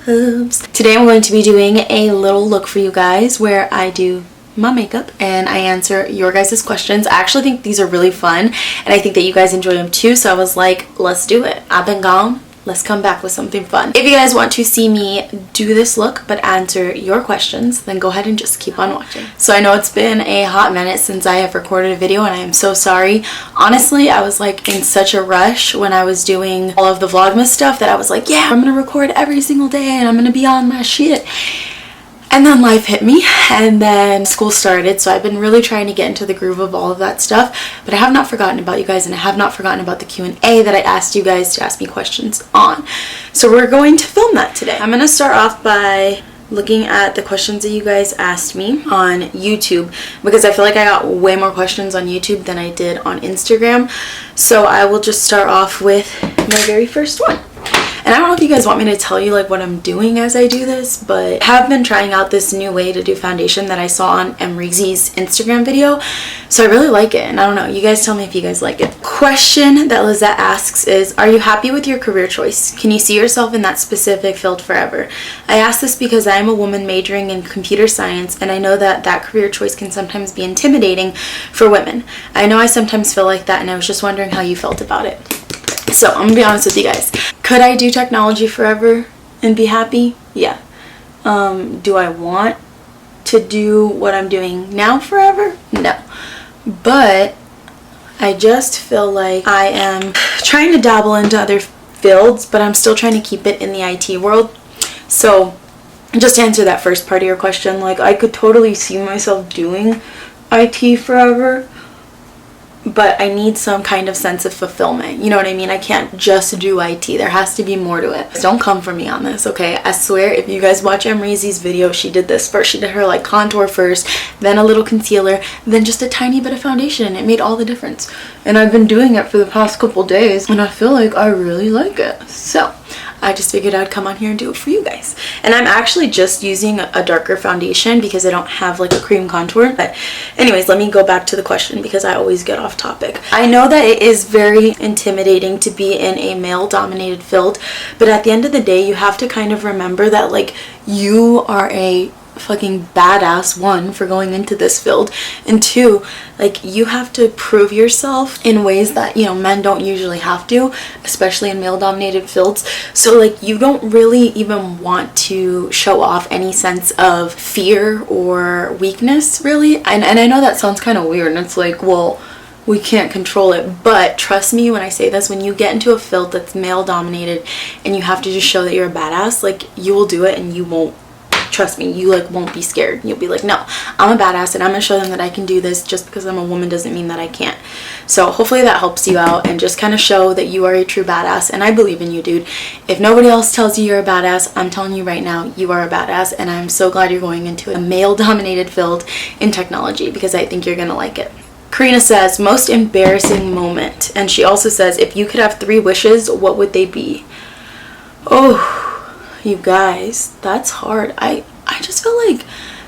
loves. Today I'm going to be doing a little look for you guys where I do my makeup and I answer your guys' questions. I actually think these are really fun and I think that you guys enjoy them too, so I was like, let's do it. I've been gone. Let's come back with something fun. If you guys want to see me do this look but answer your questions, then go ahead and just keep on watching. So I know it's been a hot minute since I have recorded a video and I am so sorry. Honestly, I was like in such a rush when I was doing all of the Vlogmas stuff that I was like, yeah, I'm gonna record every single day and I'm gonna be on my shit. And then life hit me and then school started, so I've been really trying to get into the groove of all of that stuff, but I have not forgotten about you guys and I have not forgotten about the Q&A that I asked you guys to ask me questions on. So we're going to film that today. I'm going to start off by looking at the questions that you guys asked me on YouTube because I feel like I got way more questions on YouTube than I did on Instagram. So I will just start off with my very first one. And I don't know if you guys want me to tell you like what I'm doing as I do this, but I have been trying out this new way to do foundation that I saw on Reezy's Instagram video. So I really like it, and I don't know, you guys tell me if you guys like it. Question that Lizette asks is, are you happy with your career choice? Can you see yourself in that specific field forever? I ask this because I am a woman majoring in computer science and I know that that career choice can sometimes be intimidating for women. I know I sometimes feel like that and I was just wondering how you felt about it. So I'm gonna be honest with you guys. Could I do technology forever and be happy? Yeah. Do I want to do what I'm doing now forever? No. But I just feel like I am trying to dabble into other fields, but I'm still trying to keep it in the IT world. So just to answer that first part of your question, like I could totally see myself doing IT forever, but I need some kind of sense of fulfillment. You know what I mean? I can't just do IT. There has to be more to it. Don't come for me on this, okay? I swear, if you guys watch Reezy's video, she did this first. She did her like contour first, then a little concealer, then just a tiny bit of foundation, and it made all the difference. And I've been doing it for the past couple days, and I feel like I really like it. So I just figured I'd come on here and do it for you guys. And I'm actually just using a darker foundation because I don't have like a cream contour. But anyways, let me go back to the question because I always get off topic. I know that it is very intimidating to be in a male-dominated field, but at the end of the day, you have to kind of remember that like you are a fucking badass, one, for going into this field, and two, like you have to prove yourself in ways that, you know, men don't usually have to, especially in male dominated fields. So like you don't really even want to show off any sense of fear or weakness, really. And I know that sounds kind of weird and it's like, well, we can't control it, but trust me when I say this, when you get into a field that's male dominated and you have to just show that you're a badass, like you will do it and you won't, trust me, you like won't be scared. You'll be like, no, I'm a badass and I'm gonna show them that I can do this. Just because I'm a woman doesn't mean that I can't. So hopefully that helps you out and just kind of show that you are a true badass, and I believe in you, dude. If nobody else tells you you're a badass, I'm telling you right now, you are a badass, and I'm so glad you're going into a male dominated field in technology because I think you're gonna like it. Karina says, most embarrassing moment, and she also says, if you could have 3 wishes, what would they be? Oh, you guys, that's hard. I just feel like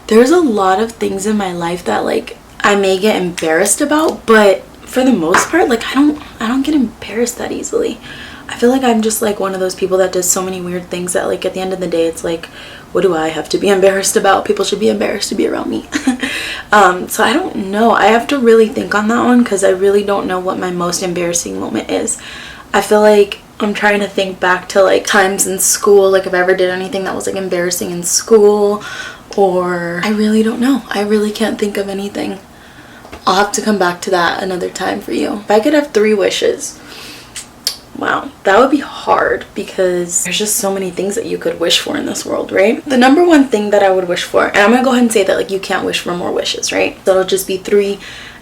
there's a lot of things in my life that like I may get embarrassed about, but for the most part, like I don't get embarrassed that easily. I feel like I'm just like one of those people that does so many weird things that like at the end of the day it's like, what do I have to be embarrassed about? People should be embarrassed to be around me. So I don't know. I have to really think on that one because I really don't know what my most embarrassing moment is. I feel like I'm trying to think back to like times in school, like if I ever did anything that was like embarrassing in school, or I really don't know. I really can't think of anything. I'll have to come back to that another time for you. If I could have 3 wishes, wow, that would be hard because there's just so many things that you could wish for in this world, right? The number one thing that I would wish for, and I'm gonna go ahead and say that like you can't wish for more wishes, right? So it'll just be 3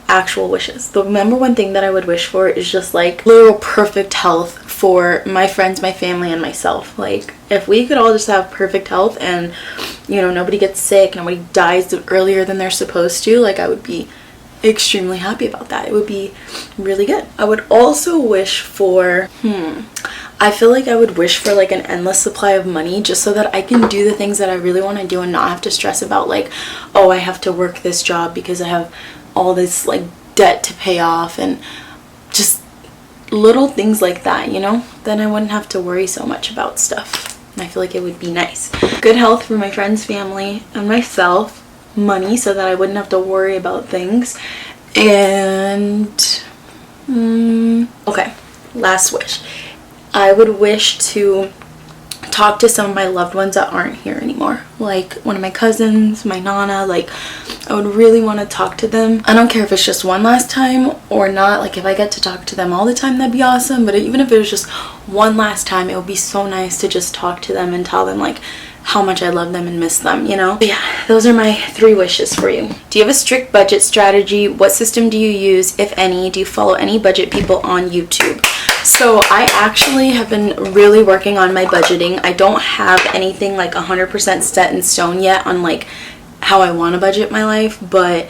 actual wishes. The number one thing that I would wish for is just like literal perfect health for my friends, my family, and myself. Like if we could all just have perfect health and, you know, nobody gets sick, nobody dies earlier than they're supposed to, like I would be extremely happy about that. It would be really good. I would also wish for I feel like I would wish for like an endless supply of money just so that I can do the things that I really want to do and not have to stress about like, oh, I have to work this job because I have all this like debt to pay off, and just little things like that, you know? Then I wouldn't have to worry so much about stuff. I feel like it would be nice. Good health for my friends, family, and myself. Money so that I wouldn't have to worry about things. And okay, last wish. I would wish to talk to some of my loved ones that aren't here anymore, like one of my cousins, my nana. Like, I would really want to talk to them. I don't care if it's just one last time or not. Like, if I get to talk to them all the time, that'd be awesome. But even if it was just one last time, it would be so nice to just talk to them and tell them like how much I love them and miss them, you know? But yeah, those are my 3 wishes for you. Do you have a strict budget strategy? What system do you use, if any? Do you follow any budget people on YouTube? So I actually have been really working on my budgeting. I don't have anything like 100% set in stone yet on like how I want to budget my life, but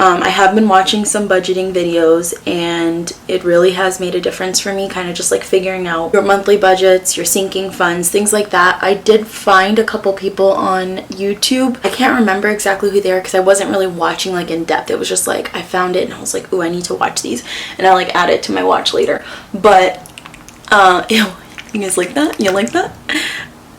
I have been watching some budgeting videos, and it really has made a difference for me, kind of just like figuring out your monthly budgets, your sinking funds, things like that. I did find a couple people on YouTube. I can't remember exactly who they are because I wasn't really watching like in depth. It was just like I found it and I was like, ooh, I need to watch these, and I like add it to my watch later. But ew, you guys like that? You like that?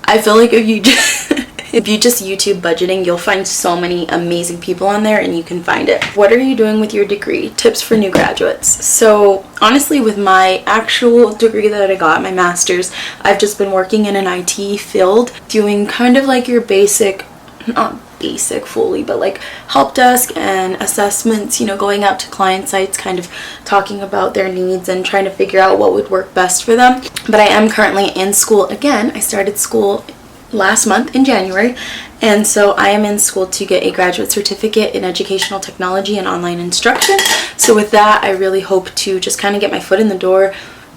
I feel like if you just if you just YouTube budgeting, you'll find so many amazing people on there, and you can find it. What are you doing with your degree? Tips for new graduates. So honestly, with my actual degree that I got, my master's, I've just been working in an IT field, doing kind of like your basic, not basic fully, but like help desk and assessments, you know, going out to client sites, kind of talking about their needs and trying to figure out what would work best for them. But I am currently in school again. I started school last month in January, and so I am in school to get a graduate certificate in educational technology and online instruction. So with that, I really hope to just kind of get my foot in the door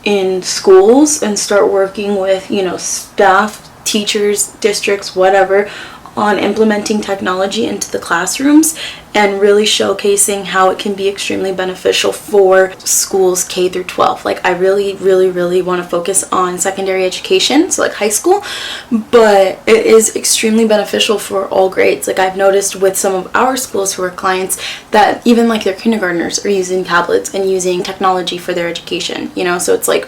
in schools and start working with, you know, staff, teachers, districts, whatever, on implementing technology into the classrooms and really showcasing how it can be extremely beneficial for schools K through 12. Like, I really want to focus on secondary education, so like high school, but it is extremely beneficial for all grades. Like, I've noticed with some of our schools who are clients that even like their kindergartners are using tablets and using technology for their education, you know? So it's like,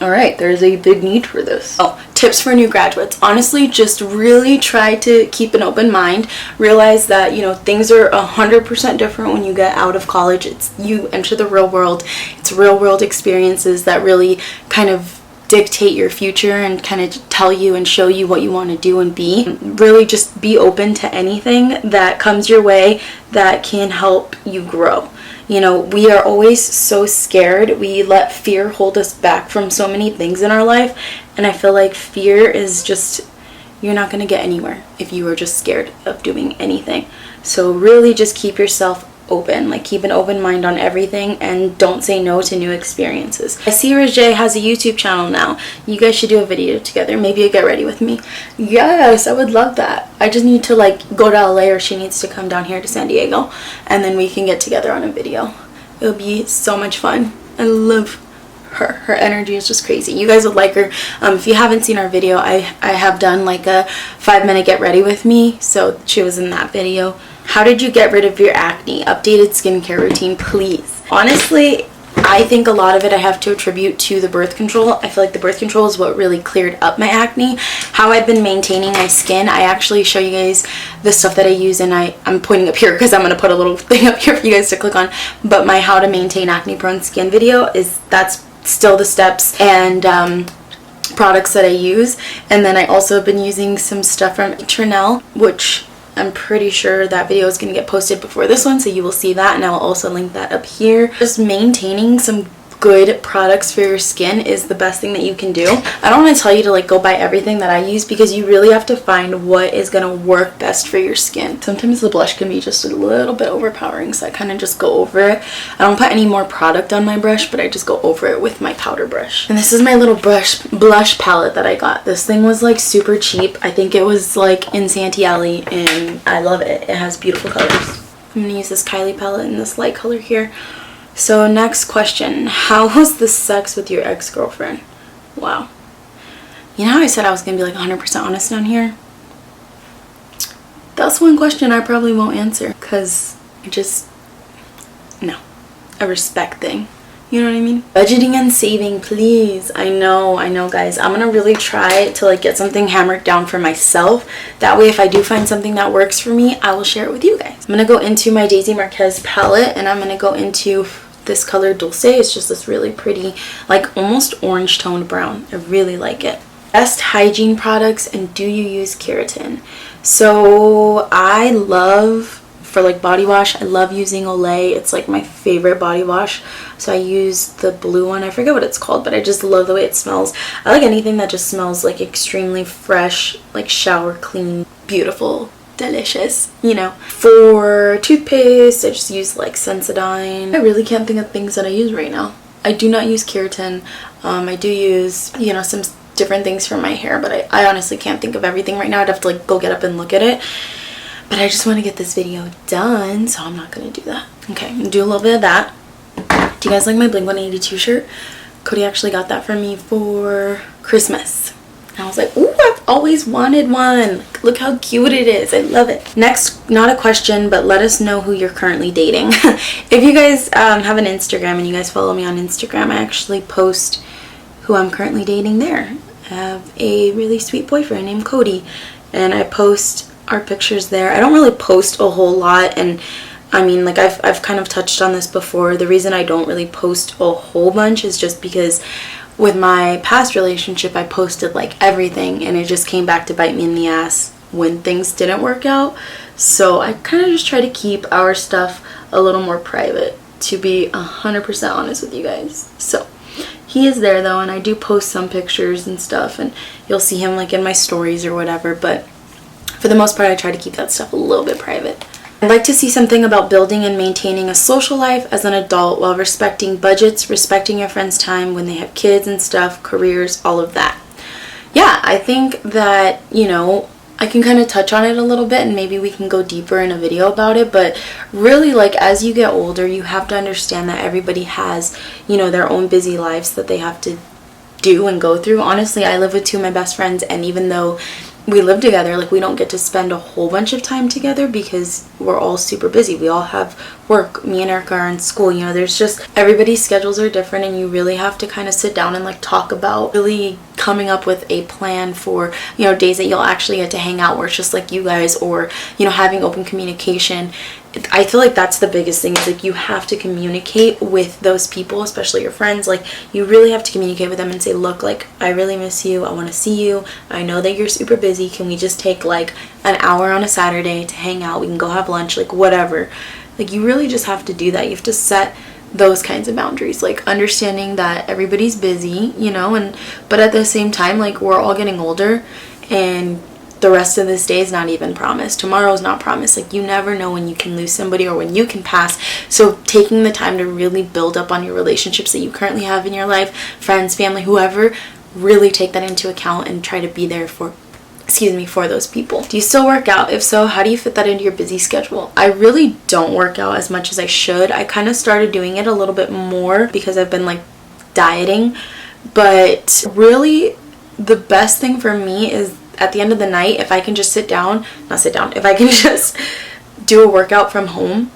all right, there's a big need for this. Oh, tips for new graduates. Honestly, just really try to keep an open mind. Realize that, you know, things are 100% different when you get out of college. It's, you enter the real world. It's real world experiences that really kind of dictate your future and kind of tell you and show you what you want to do and be. Really just be open to anything that comes your way that can help you grow. You know, we are always so scared. We let fear hold us back from so many things in our life. And I feel like fear is just, you're not going to get anywhere if you are just scared of doing anything. So really just keep yourself open. Like, keep an open mind on everything and don't say no to new experiences. I see Rajay has a YouTube channel now. You guys should do a video together. Maybe you get ready with me. Yes, I would love that. I just need to like go to LA, or she needs to come down here to San Diego, and then we can get together on a video. It'll be so much fun. I love her energy is just crazy. You guys would like her. If you haven't seen our video, I have done like a 5-minute get ready with me, so she was in that video. How did you get rid of your acne? Updated skincare routine, please. Honestly, I think a lot of it I have to attribute to the birth control. I feel like the birth control is what really cleared up my acne. How I've been maintaining my skin, I actually show you guys the stuff that I use, and I'm pointing up here because I'm going to put a little thing up here for you guys to click on. But my how to maintain acne prone skin video that's still the steps and products that I use. And then I also have been using some stuff from Trinell, which I'm pretty sure that video is going to get posted before this one, so you will see that, and I will also link that up here. Just maintaining some good products for your skin is the best thing that you can do. I don't want to tell you to like go buy everything that I use, because you really have to find what is going to work best for your skin. Sometimes the blush can be just a little bit overpowering, so I kind of just go over it. I don't put any more product on my brush, but I just go over it with my powder brush. And this is my little blush palette that I got. This thing was like super cheap. I think it was like in Santee Alley, and I love it. It has beautiful colors. I'm going to use this Kylie palette in this light color here. So next question, how was the sex with your ex-girlfriend? Wow. You know how I said I was going to be like 100% honest down here? That's one question I probably won't answer, because I just, no, a respect thing. You know what I mean? Budgeting and saving, please. I know guys. I'm gonna really try to like get something hammered down for myself. That way if I do find something that works for me, I will share it with you guys. I'm gonna go into my Daisy Marquez palette, and I'm gonna go into this color Dulce. It's just this really pretty, like almost orange toned brown. I really like it. Best hygiene products, and do you use keratin? So I love, for like body wash, I love using Olay. It's like my favorite body wash. So I use the blue one. I forget what it's called, but I just love the way it smells. I like anything that just smells like extremely fresh, like shower clean, beautiful, delicious, you know. For toothpaste, I just use like Sensodyne. I really can't think of things that I use right now. I do not use keratin. I do use, you know, some different things for my hair, but I honestly can't think of everything right now. I'd have to like go get up and look at it. But I just want to get this video done, so I'm not going to do that. Okay, I'm going to do a little bit of that. Do you guys like my Blink-182 shirt? Cody actually got that for me for Christmas. And I was like, ooh, I've always wanted one. Look how cute it is. I love it. Next, not a question, but let us know who you're currently dating. If you guys have an Instagram and you guys follow me on Instagram, I actually post who I'm currently dating there. I have a really sweet boyfriend named Cody, and I post our pictures there. I don't really post a whole lot, and I mean, like I've kind of touched on this before. The reason I don't really post a whole bunch is just because with my past relationship, I posted like everything, and it just came back to bite me in the ass when things didn't work out. So I kind of just try to keep our stuff a little more private, to be 100% honest with you guys. So he is there though, and I do post some pictures and stuff, and you'll see him like in my stories or whatever, but for the most part I try to keep that stuff a little bit private. I'd like to see something about building and maintaining a social life as an adult while respecting budgets, respecting your friends' time when they have kids and stuff, careers, all of that. Yeah, I think that, you know, I can kind of touch on it a little bit, and maybe we can go deeper in a video about it. But really, like, as you get older, you have to understand that everybody has, you know, their own busy lives that they have to do and go through. Honestly, I live with two of my best friends, and even though we live together, like, we don't get to spend a whole bunch of time together because we're all super busy. We all have work. Me and Erica are in school. You know, there's just, everybody's schedules are different, and you really have to kind of sit down and like talk about really coming up with a plan for, you know, days that you'll actually get to hang out where it's just like you guys, or, you know, having open communication. I feel like that's the biggest thing, is like you have to communicate with those people, especially your friends. Like, you really have to communicate with them and say, look, like, I really miss you, I want to see you, I know that you're super busy, can we just take like an hour on a Saturday to hang out, we can go have lunch, like whatever. Like, you really just have to do that. You have to set those kinds of boundaries, like understanding that everybody's busy, you know, and but at the same time, like, we're all getting older, and the rest of this day is not even promised. Tomorrow's not promised. Like, you never know when you can lose somebody or when you can pass. So taking the time to really build up on your relationships that you currently have in your life, friends, family, whoever, really take that into account and try to be there for those people. Do you still work out? If so, how do you fit that into your busy schedule? I really don't work out as much as I should. I kind of started doing it a little bit more because I've been like dieting, but really the best thing for me is at the end of the night, if I can just if I can just do a workout from home,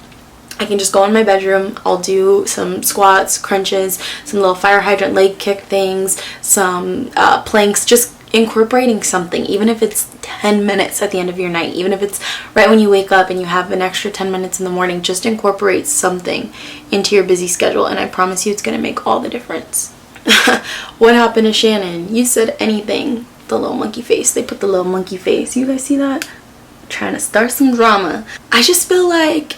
I can just go in my bedroom, I'll do some squats, crunches, some little fire hydrant leg kick things, some planks, just incorporating something, even if it's 10 minutes at the end of your night, even if it's right when you wake up and you have an extra 10 minutes in the morning, just incorporate something into your busy schedule, and I promise you it's going to make all the difference. What happened to Shannon? You said anything. The little monkey face. They put the little monkey face. You guys see that? Trying to start some drama. I just feel like,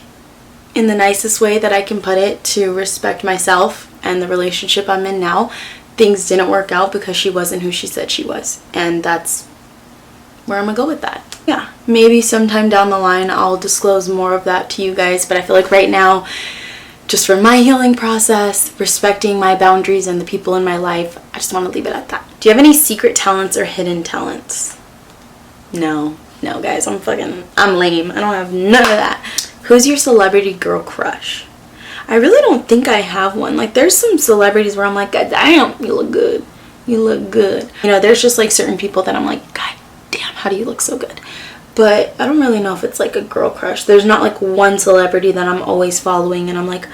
in the nicest way that I can put it, to respect myself and the relationship I'm in now, things didn't work out because she wasn't who she said she was. And that's where I'm gonna go with that. Yeah, maybe sometime down the line I'll disclose more of that to you guys, but I feel like right now, just for my healing process, respecting my boundaries and the people in my life, I just want to leave it at that. Do you have any secret talents or hidden talents? No guys, I'm lame. I don't have none of that. Who's your celebrity girl crush? I really don't think I have one. Like, there's some celebrities where I'm like, God damn, you look good. You look good. You know, there's just like certain people that I'm like, God damn, how do you look so good? But I don't really know if it's like a girl crush. There's not like one celebrity that I'm always following and I'm like,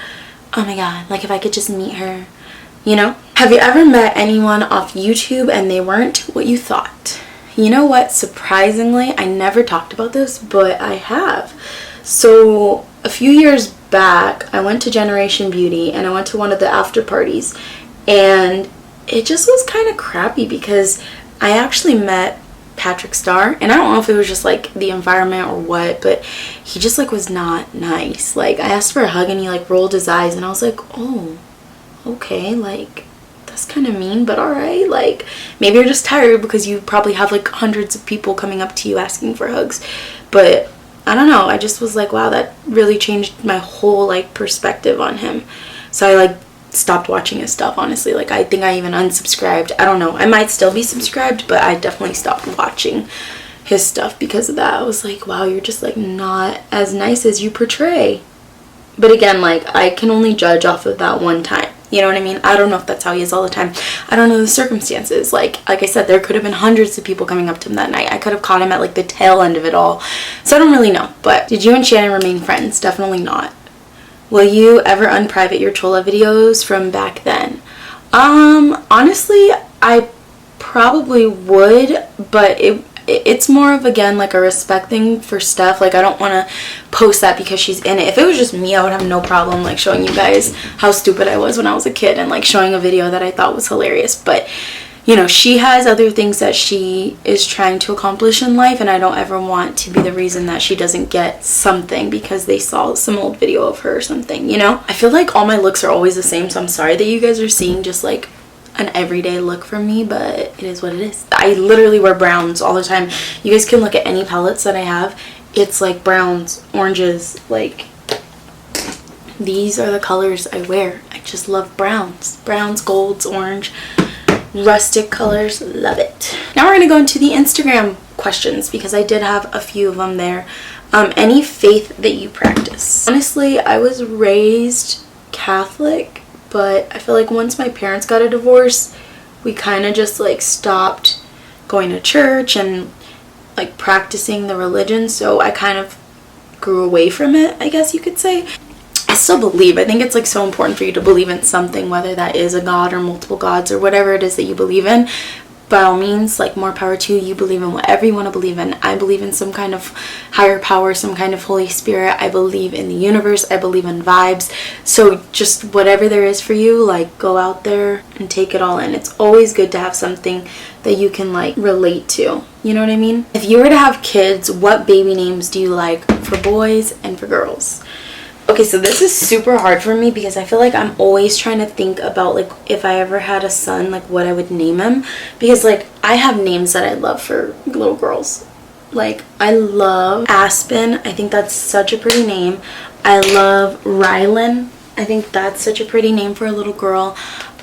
oh my god, like if I could just meet her, you know? Have you ever met anyone off YouTube and they weren't what you thought? You know what? Surprisingly, I never talked about this, but I have. So a few years back, I went to Generation Beauty and I went to one of the after parties, and it just was kind of crappy because I actually met Patrick Starr, and I don't know if it was just like the environment or what, but he just like was not nice. Like I asked for a hug and he like rolled his eyes, and I was like, oh, okay, like that's kind of mean, but all right. Like maybe you're just tired because you probably have like hundreds of people coming up to you asking for hugs. But I don't know, I just was like, wow, that really changed my whole like perspective on him. So I like stopped watching his stuff, honestly. Like I think I even unsubscribed. I don't know, I might still be subscribed, but I definitely stopped watching his stuff because of that. I was like, wow, you're just like not as nice as you portray. But again, like I can only judge off of that one time. You know what I mean? I don't know if that's how he is all the time. I don't know the circumstances. Like I said, there could have been hundreds of people coming up to him that night. I could have caught him at like the tail end of it all. So I don't really know. But did you and Shannon remain friends? Definitely not. Will you ever unprivate your Chola videos from back then? Honestly, I probably would, but it's more of, again, like a respect thing for Steph. Like I don't want to post that because she's in it. If it was just me, I would have no problem like showing you guys how stupid I was when I was a kid and like showing a video that I thought was hilarious. But you know, she has other things that she is trying to accomplish in life, and I don't ever want to be the reason that she doesn't get something because they saw some old video of her or something, you know? I feel like all my looks are always the same, so I'm sorry that you guys are seeing just like an everyday look from me, but it is what it is. I literally wear browns all the time. You guys can look at any palettes that I have. It's like browns, oranges, like these are the colors I wear. I just love browns, golds, orange, rustic colors. Love it. Now we're gonna go into the Instagram questions because I did have a few of them there. Any faith that you practice? Honestly, I was raised Catholic, but I feel like once my parents got a divorce, we kind of just like stopped going to church and like practicing the religion, so I kind of grew away from it, I guess you could say. I still believe. I think it's like so important for you to believe in something, whether that is a god or multiple gods or whatever it is that you believe in. By all means, like more power to you. You believe in whatever you want to believe in. I believe in some kind of higher power, some kind of Holy Spirit. I believe in the universe. I believe in vibes. So just whatever there is for you, like go out there and take it all in. It's always good to have something that you can like relate to. You know what I mean? If you were to have kids, what baby names do you like for boys and for girls? Okay, so this is super hard for me because I feel like I'm always trying to think about like if I ever had a son, like what I would name him, because like I have names that I love for little girls. Like I love Aspen. I think that's such a pretty name. I love Rylan. I think that's such a pretty name for a little girl.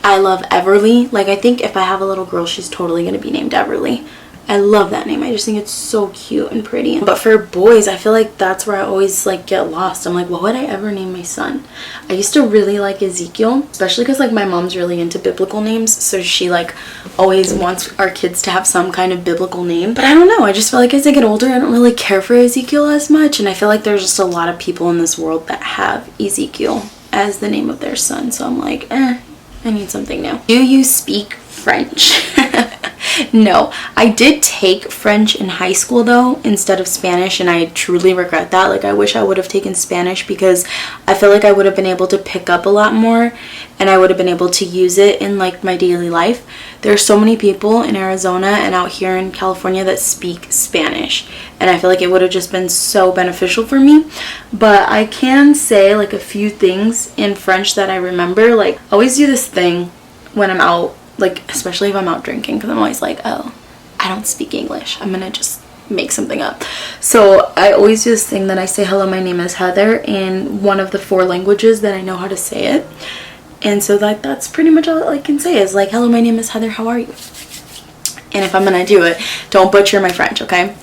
I love Everly. Like I think if I have a little girl, she's totally gonna be named Everly. I love that name. I just think it's so cute and pretty. But for boys, I feel like that's where I always like get lost. I'm like, what would I ever name my son? I used to really like Ezekiel, especially because like my mom's really into biblical names, so she like always wants our kids to have some kind of biblical name. But I don't know, I just feel like as I get older, I don't really care for Ezekiel as much, and I feel like there's just a lot of people in this world that have Ezekiel as the name of their son, so I'm like, I need something new. Do you speak French? No, I did take French in high school though instead of Spanish, and I truly regret that. Like I wish I would have taken Spanish because I feel like I would have been able to pick up a lot more and I would have been able to use it in like my daily life. There are so many people in Arizona and out here in California that speak Spanish, and I feel like it would have just been so beneficial for me. But I can say like a few things in French that I remember. Like I always do this thing when I'm out, like especially if I'm out drinking, because I'm always like, oh, I don't speak English, I'm gonna just make something up. So I always do this thing that I say, hello, my name is Heather, in one of the 4 languages that I know how to say it. And so that's pretty much all I can say is like, hello, my name is Heather, how are you? And if I'm gonna do it, don't butcher my French, okay?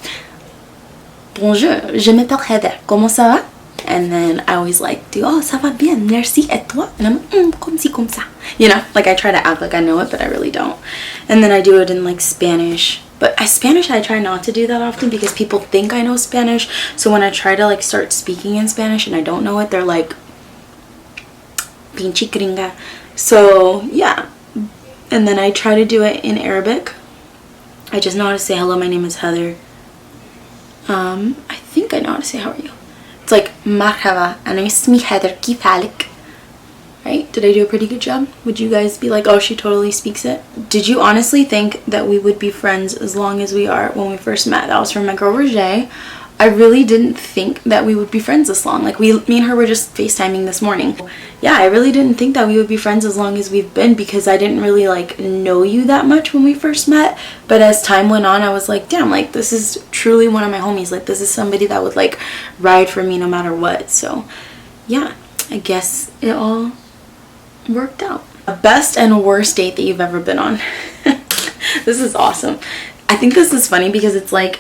Bonjour, je m'appelle Heather, comment ça va? And then I always like do, oh, ça va bien, merci, et toi? And I'm like, comme ci, comme ça. You know, like I try to act like I know it, but I really don't. And then I do it in like Spanish. But Spanish, I try not to do that often because people think I know Spanish. So when I try to like start speaking in Spanish and I don't know it, they're like, Pinche gringa. So yeah, and then I try to do it in Arabic. I just know how to say hello, my name is Heather. I think I know how to say how are you. It's like marhaba, ana ismi Heather, kif halik? Right? Did I do a pretty good job? Would you guys be like, oh, she totally speaks it? Did you honestly think that we would be friends as long as we are when we first met? That was from my girl Roger. I really didn't think that we would be friends this long. Like, me and her were just FaceTiming this morning. Yeah, I really didn't think that we would be friends as long as we've been, because I didn't really like know you that much when we first met. But as time went on, I was like, damn, like, this is truly one of my homies. Like, this is somebody that would like ride for me no matter what. So yeah, I guess it all worked out. The best and worst date that you've ever been on. This is awesome. I think this is funny because it's like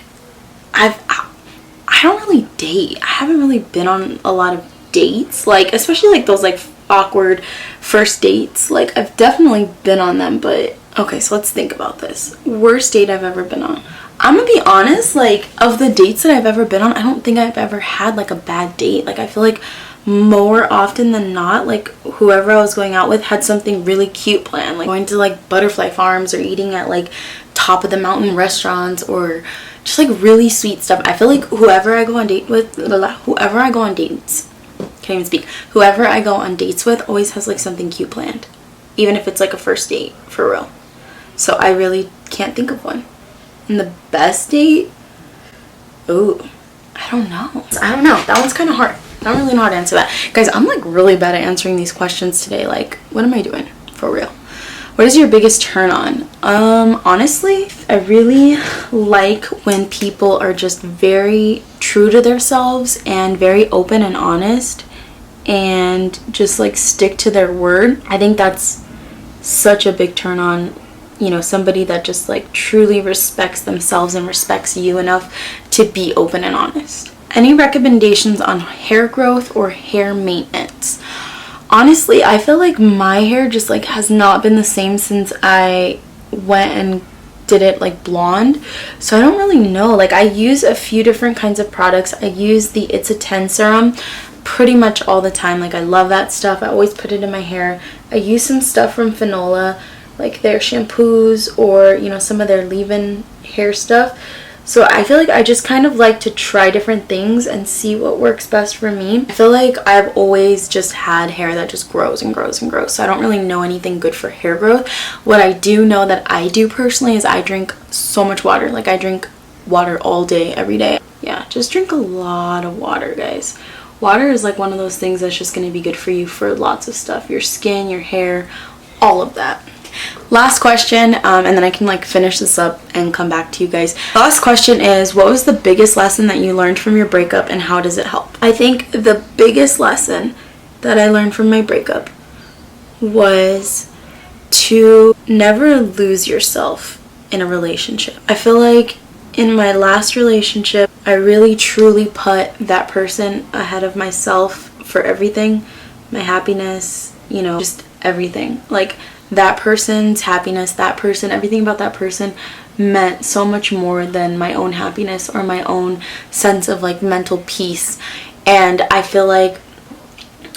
I don't really date. I haven't really been on a lot of dates, like especially like those like awkward first dates. Like I've definitely been on them, but okay, so let's think about this. Worst date I've ever been on. I'm gonna be honest, like of the dates that I've ever been on, I don't think I've ever had like a bad date. Like I feel like more often than not, like whoever I was going out with had something really cute planned, like going to like butterfly farms or eating at like top of the mountain restaurants or just like really sweet stuff. I feel like whoever I go on dates with always has like something cute planned, even if it's like a first date, for real. So I really can't think of one. And the best date, oh, I don't know. That one's kind of hard. I don't really know how to answer that. Guys, I'm like really bad at answering these questions today. Like, what am I doing? For real. What is your biggest turn on? Honestly, I really like when people are just very true to themselves and very open and honest and just like stick to their word. I think that's such a big turn on. You know, somebody that just like truly respects themselves and respects you enough to be open and honest. Any recommendations on hair growth or hair maintenance? Honestly, I feel like my hair just like has not been the same since I went and did it like blonde. So I don't really know. Like I use a few different kinds of products. I use the It's a 10 serum pretty much all the time. Like I love that stuff. I always put it in my hair. I use some stuff from Finola, like their shampoos or, you know, some of their leave-in hair stuff. So I feel like I just kind of like to try different things and see what works best for me. I feel like I've always just had hair that just grows and grows and grows. So I don't really know anything good for hair growth. What I do know that I do personally is I drink so much water. Like I drink water all day, every day. Yeah, just drink a lot of water, guys. Water is like one of those things that's just going to be good for you for lots of stuff. Your skin, your hair, all of that. Last question, and then I can like finish this up and come back to you guys. Last question is, what was the biggest lesson that you learned from your breakup and how does it help? I think the biggest lesson that I learned from my breakup was to never lose yourself in a relationship. I feel like in my last relationship, I really truly put that person ahead of myself for everything. My happiness, you know, just everything. Like that person's happiness, that person, everything about that person meant so much more than my own happiness or my own sense of like mental peace. And I feel like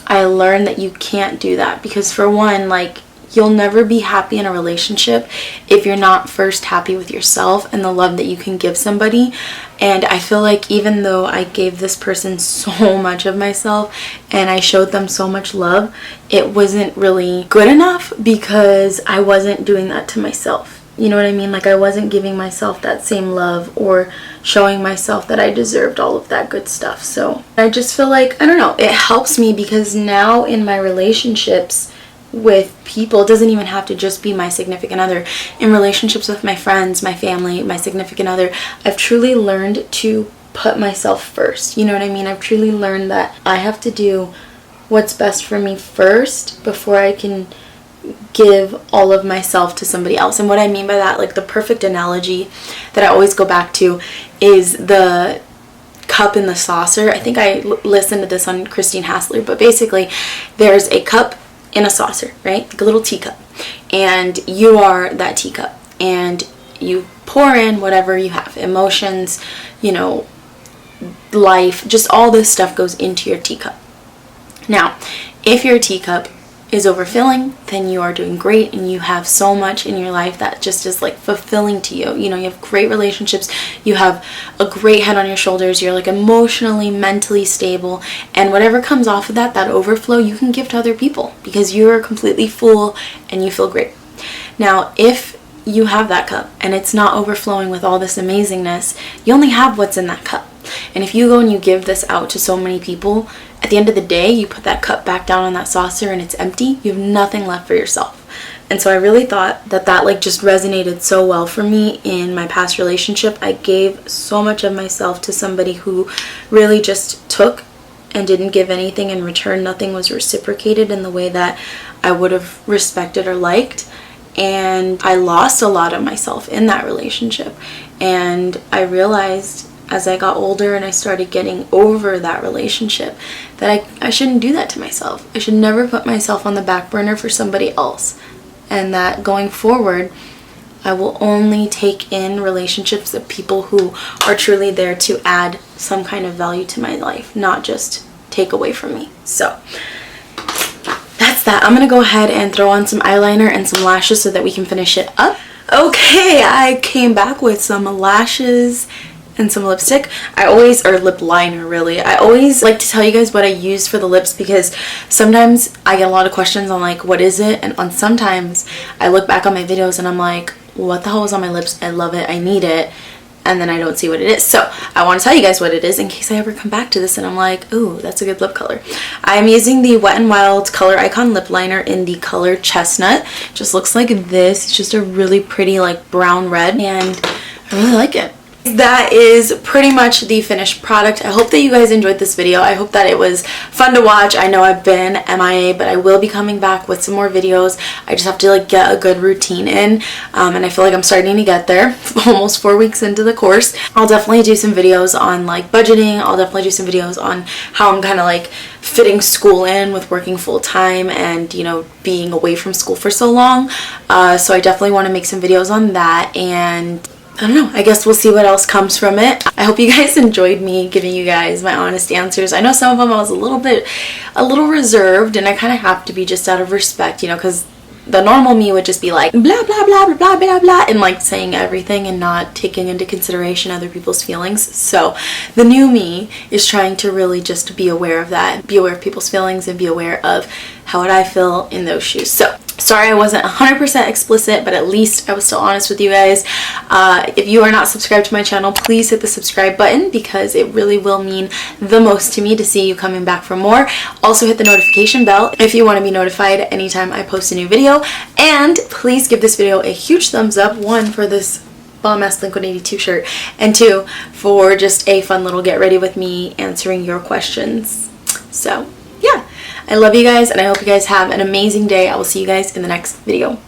I learned that you can't do that, because for one, like you'll never be happy in a relationship if you're not first happy with yourself and the love that you can give somebody. And I feel like even though I gave this person so much of myself and I showed them so much love, it wasn't really good enough because I wasn't doing that to myself. You know what I mean? Like I wasn't giving myself that same love or showing myself that I deserved all of that good stuff. So I just feel like, I don't know, it helps me because now in my relationships with people, it doesn't even have to just be my significant other. In relationships with my friends, my family, my significant other, I've truly learned to put myself first. You know what I mean? I've truly learned that I have to do what's best for me first before I can give all of myself to somebody else. And what I mean by that, like the perfect analogy that I always go back to is the cup in the saucer. I think I listened to this on Christine Hassler, but basically there's a cup in a saucer, right? Like a little teacup, and you are that teacup, and you pour in whatever you have, emotions, you know, life, just all this stuff goes into your teacup. Now, if your teacup is overfilling, then you are doing great and you have so much in your life that just is like fulfilling to you. You know, you have great relationships, you have a great head on your shoulders, you're like emotionally, mentally stable, and whatever comes off of that, that overflow, you can give to other people because you're completely full and you feel great. Now, if you have that cup and it's not overflowing with all this amazingness, you only have what's in that cup. And if you go and you give this out to so many people, at the end of the day, you put that cup back down on that saucer and it's empty. You have nothing left for yourself. And so I really thought that that like just resonated so well for me in my past relationship. I gave so much of myself to somebody who really just took and didn't give anything in return. Nothing was reciprocated in the way that I would have respected or liked. And I lost a lot of myself in that relationship. And I realized as I got older and I started getting over that relationship that I shouldn't do that to myself. I should never put myself on the back burner for somebody else. And that going forward, I will only take in relationships of people who are truly there to add some kind of value to my life, not just take away from me. So that's that. I'm gonna go ahead and throw on some eyeliner and some lashes so that we can finish it up. Okay, I came back with some lashes and some lipstick. Or lip liner really. I always like to tell you guys what I use for the lips because sometimes I get a lot of questions on like, what is it? And sometimes I look back on my videos and I'm like, what the hell is on my lips? I love it, I need it. And then I don't see what it is. So I want to tell you guys what it is in case I ever come back to this and I'm like, ooh, that's a good lip color. I'm using the Wet n Wild Color Icon lip liner in the color Chestnut. Just looks like this. It's just a really pretty like brown red and I really like it. That is pretty much the finished product. I hope that you guys enjoyed this video. I hope that it was fun to watch. I know I've been MIA, but I will be coming back with some more videos. I just have to like get a good routine in, and I feel like I'm starting to get there. Almost 4 weeks into the course. I'll definitely do some videos on like budgeting. I'll definitely do some videos on how I'm kind of like fitting school in with working full-time and, you know, being away from school for so long. So I definitely want to make some videos on that, and I don't know, I guess we'll see what else comes from it. I hope you guys enjoyed me giving you guys my honest answers. I know some of them I was a little reserved, and I kind of have to be just out of respect, you know, because the normal me would just be like blah blah blah blah blah blah blah and like saying everything and not taking into consideration other people's feelings. So the new me is trying to really just be aware of that, be aware of people's feelings and be aware of how would I feel in those shoes. So sorry I wasn't 100% explicit, but at least I was still honest with you guys. If you are not subscribed to my channel, please hit the subscribe button because it really will mean the most to me to see you coming back for more. Also hit the notification bell if you want to be notified anytime I post a new video. And please give this video a huge thumbs up. 1, for this bomb-ass Blink-182 shirt, and 2, for just a fun little get ready with me answering your questions. So yeah, I love you guys and I hope you guys have an amazing day. I will see you guys in the next video.